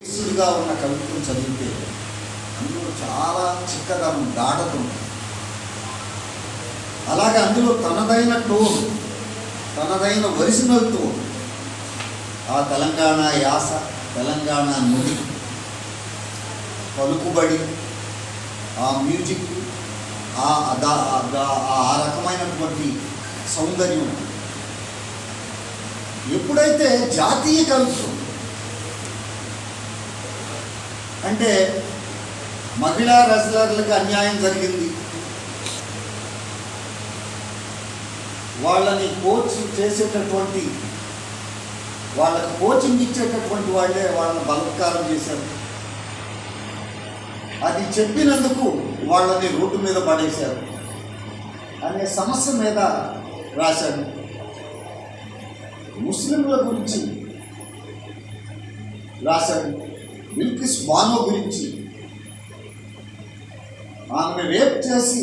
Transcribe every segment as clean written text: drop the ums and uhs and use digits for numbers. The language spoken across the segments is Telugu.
గా ఉన్న కవిత్వం చదివితే అందులో చాలా చిక్కదనం గాఢత ఉంటుంది. అలాగే అందులో తనదైన టోన్, తనదైన ఒరిజినల్ టోన్, ఆ తెలంగాణ యాస, తెలంగాణ నుడి, పలుకుబడి, ఆ మ్యూజిక్, ఆ రకమైనటువంటి సౌందర్యం. ఎప్పుడైతే జాతీయ కవిత్వం అంటే మహిళా రెజ్లర్లకు అన్యాయం జరిగింది, వాళ్ళని కోచ్ చేసేటటువంటి, వాళ్ళకి కోచింగ్ ఇచ్చేటటువంటి వాళ్ళే వాళ్ళని బలత్కారం చేశారు, అది చెప్పినందుకు వాళ్ళని రోడ్డు మీద పడేశారు అనే సమస్య మీద రాశాడు. ముస్లింల గురించి రాశాడు, బిల్కిస్ బానో గురించి, ఆమెను రేప్ చేసి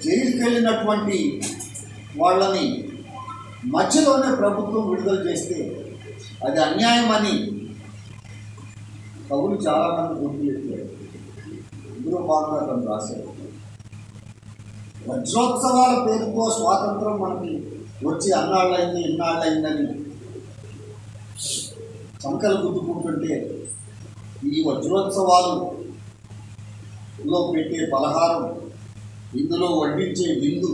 జైలుకి వెళ్ళినటువంటి వాళ్ళని మధ్యలోనే ప్రభుత్వం విడుదల చేస్తే అది అన్యాయం అని కవులు చాలామంది గుర్తుపెట్టారు. ఇందులో భాగంగా తను రాశారు. వజ్రోత్సవాల పేరుతో స్వాతంత్రం మనకి వచ్చి అన్నాళ్ళైంది ఇన్నాళ్ళైందని సంకలు గుద్దుకుంటుంటే ఈ వజ్రోత్సవాలలో పెట్టే పలహారం, ఇందులో వడ్డించే విందు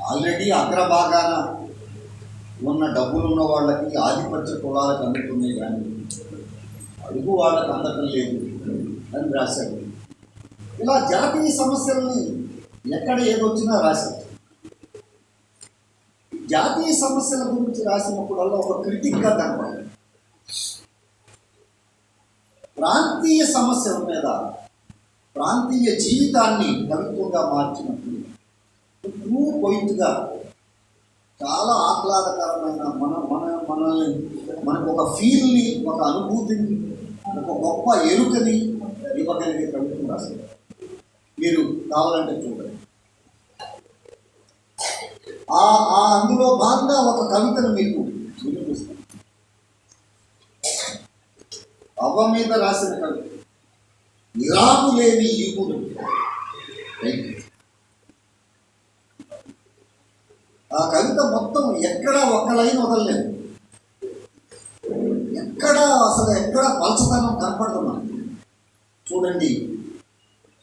ఆల్రెడీ అగ్రభాగాన ఉన్న డబ్బులున్న వాళ్ళకి, ఆధిపత్య కులాలకు అందుతున్నాయి, కానీ అడుగు వాళ్ళకి అందటం లేదు అని రాశాడు. ఇలా జాతీయ సమస్యల్ని ఎక్కడ ఏదొచ్చినా రాశాడు. జాతీయ సమస్యల గురించి రాసినప్పుడల్లా ఒక క్రిటిక్గా కనపడాలి. ప్రాంతీయ సమస్యల మీద, ప్రాంతీయ జీవితాన్ని కవిత్వంగా మార్చినప్పుడు ట్రూ పొయిట్గా చాలా ఆహ్లాదకరమైన మనకు ఒక ఫీల్ని, ఒక అనుభూతిని, ఒక గొప్ప ఎరుకని ఇవ్వగలిగే కవిత్వం రాశారు. మీరు కావాలంటే చూడండి. అందులో భాగంగా ఒక కవితను మీకు వినిపిస్తాను. అవ్వ మీద రాసిన కవిత, విరాము లేని ఈగుడు. ఆ కవిత మొత్తం ఎక్కడ ఒక్క లైన్ వదలలేదు, ఎక్కడ పలచదనం కనపడుతున్నాను. చూడండి.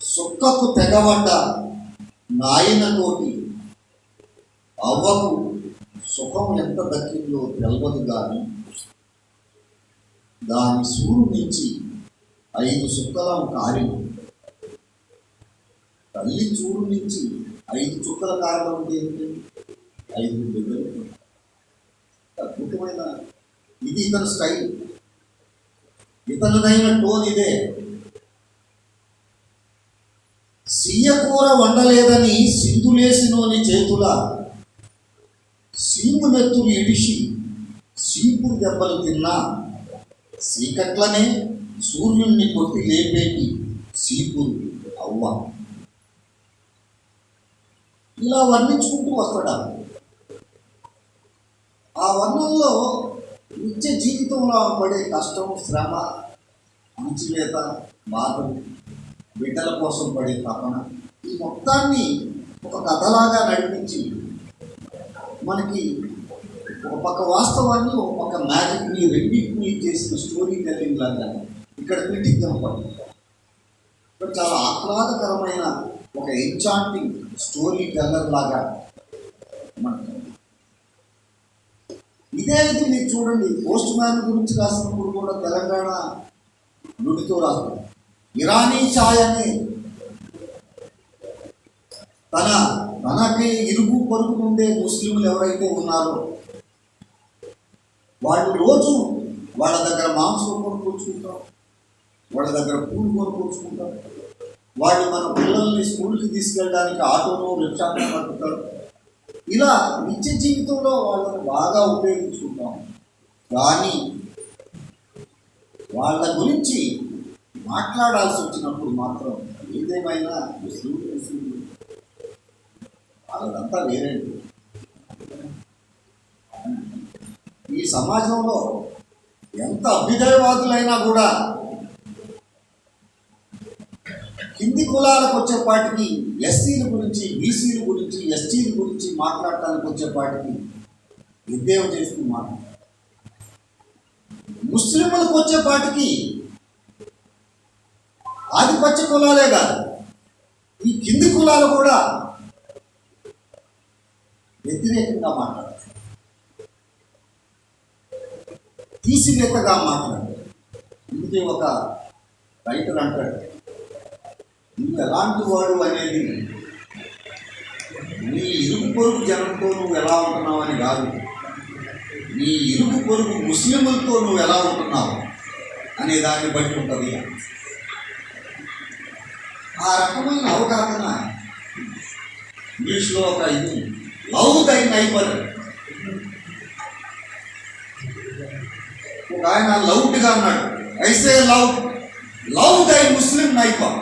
సుక్కకు తెగబడ్డ నాయనతోటి అవ్వకు సుఖం ఎంత దక్కిందో తెలవదు, కానీ దాని సూరు నుంచి 5 సుక్కలం కారిన. తల్లి చూడు నుంచి 5 చుక్కల కారణం ఉంటే 5 దగ్గర. అద్భుతమైన ఇది ఇతని స్టైల్, ఇతనిదైన టోన్ ఇదే. సీయకూర వండలేదని సింధులేసినోని చేతుల సీము నెత్తులు ఇడిసి సీపురు దెబ్బలు తిన్నా, సీకట్లనే సూర్యుణ్ణి కొట్టి లేపేటి సీపురు అవ్వ. ఇలా వర్ణించుకుంటూ వస్తాడా. ఆ వర్ణంలో నిత్య జీవితంలో పడే కష్టం, శ్రమ, అణచివేత, బాధలు, బిడ్డల కోసం పడే తపన, ఈ మొత్తాన్ని ఒక కథలాగా నడిపించి మనకి ఒక పక్క వాస్తవాన్ని, ఒక పక్క మ్యాజిక్ని, రెండింటిని చేసిన స్టోరీ టెల్లింగ్ లాగా ఇక్కడ క్రిటిక్ కనపడుతుంది. ఇక్కడ చాలా ఆహ్లాదకరమైన ఒక ఎన్చాంటింగ్ స్టోరీ టెల్లర్ లాగా మనకు. ఇదే ఇది మీరు చూడండి. పోస్ట్ మ్యాన్ గురించి రాసినప్పుడు కూడా తెలంగాణ నుడితో రాస్తారు. ఇరానీ ఛాయ్ అని తనకి ఇరుగు పొరుగు ఉండే ముస్లింలు ఎవరైతే ఉన్నారో వాళ్ళు రోజు వాళ్ళ దగ్గర మాంసం కొనుక్కొచ్చుకుంటాం, వాళ్ళ దగ్గర పూలు కొనుక్కొచ్చుకుంటాం, వాళ్ళు మన పిల్లల్ని స్కూల్కి తీసుకెళ్ళడానికి ఆటోను, రిక్షాను పట్టుతారు. ఇలా నిత్య జీవితంలో వాళ్ళని బాగా ఉపయోగించుకుంటాం. కానీ వాళ్ళ గురించి మాట్లాడాల్సి వచ్చినప్పుడు మాత్రం ఏదేమైనా ముస్లింలు వాళ్ళదంతా వేరే. ఈ సమాజంలో ఎంత అభ్యుదయవాదులైనా కూడా కింది కులాలకు వచ్చేపాటికి ఎస్సీల గురించి, బీసీల గురించి, ఎస్టీల గురించి మాట్లాడటానికి వచ్చేపాటికి ఎద్దేవా చేస్తూ మాట్లాడారు. ముస్లింలకు వచ్చేపాటికి ఆధిపత్య కులాలే కాదు, ఈ కింది కులాలు కూడా వ్యతిరేకంగా మాట్లాడారు, తీసివేతగా మాట్లాడారు. ఇందుకే ఒక రైటర్ అంటాడు, నువ్వు ఎలాంటి వాడు అనేది నీ ఇరుగు పొరుగు జనంతో నువ్వు ఎలా ఉంటున్నావు అని కాదు, నీ ఇరుగు పొరుగు ముస్లింలతో నువ్వు ఎలా ఉంటున్నావు అనే దాన్ని బట్టి ఉంటుంది. ఆ రకమైన అవగాహన ఇంగ్లీష్లో ఒక ఇది లవ్ దై నైబర్. ఒక ఆయన లౌడ్గా అన్నాడు, I say love thy Muslim neighbour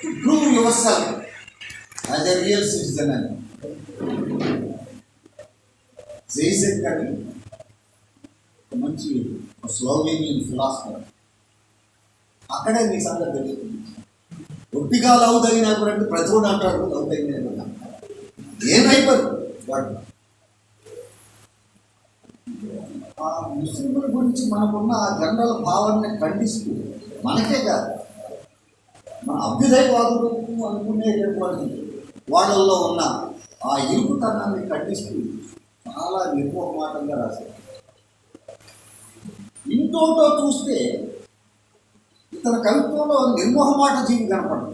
to prove yourself as a real citizen అని. జైజెక్ అని మంచి స్లోవేనియన్ ఫిలాసఫర్, అక్కడే మీ సంగతి తెలుస్తుంది. ఒట్టిగా లవ్ తగినప్పుడు అంటే ప్రతివాడు అంటాడు లవ్ తగిన ఏమైపోదు వాడు. ఆ ముస్లింల గురించి మనకున్న ఆ జనరల్ భావాన్ని ఖండిస్తూ, మనకే కాదు మన అభ్యుదయవాదులు అనుకునేటటువంటి వాళ్ళల్లో ఉన్న ఆ ఇరుకుతనాన్ని ఖండిస్తూ చాలా నిర్మోహమాటంగా రాశారు. ఇంటోటో చూస్తే ఇతని కవిత్వంలో నిర్మోహమాట జీవి కనపడదు.